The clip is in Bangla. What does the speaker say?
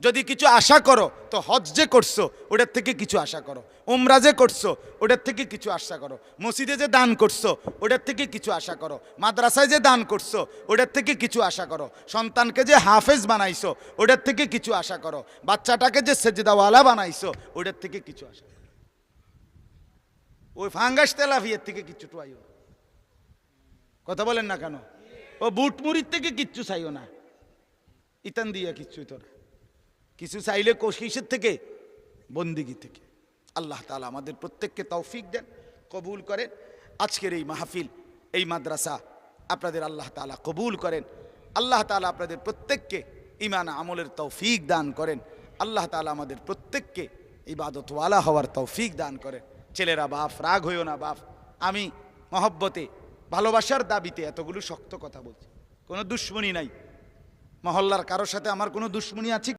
যদি কিছু আশা করো তো হজ যে করছো ওটার থেকে কিছু আশা করো, উমরা যে করছো ওটার থেকে কিছু আশা করো, মসজিদে যে দান করছো ওটার থেকে কিছু আশা করো, মাদ্রাসায় যে দান করছো ওটার থেকে কিছু আশা করো, সন্তানকে যে হাফেজ বানাইছো ওটার থেকে কিছু আশা করো, বাচ্চাটাকে যে সেজদাওয়ালা বানাইছো ওটার থেকে কিছু আশা করো। ওই ফাঙ্গাস তেলাফিয়ার থেকে কিছু টুয়াইও, কথা বলেন না কেন? ও বুট মুড়ির থেকে কিচ্ছু চাইও না, ইতান দিয়া কিচ্ছুই তোর কিছু চাইলে কিসের থেকে? বন্দিগি থেকে। আল্লাহ তাআলা আমাদের প্রত্যেককে তৌফিক দেন, কবুল করেন। আজকের এই মাহফিল, এই মাদ্রাসা আপনাদের আল্লাহ তাআলা কবুল করেন। আল্লাহ তাআলা আপনাদের প্রত্যেককে ঈমান আমলের তৌফিক দান করেন। আল্লাহ তাআলা আমাদের প্রত্যেককে ইবাদতওয়ালা হওয়ার তৌফিক দান করেন। ছেলেরা বাপ, রাগ হইও না বাপ, আমি মহব্বতে ভালোবাসার দাবিতে এতগুলো শক্ত কথা বলছি, কোনো দুশ্মনী নাই। মহল্লার কারোর সাথে আমার কোনো দুশ্মনী আছে?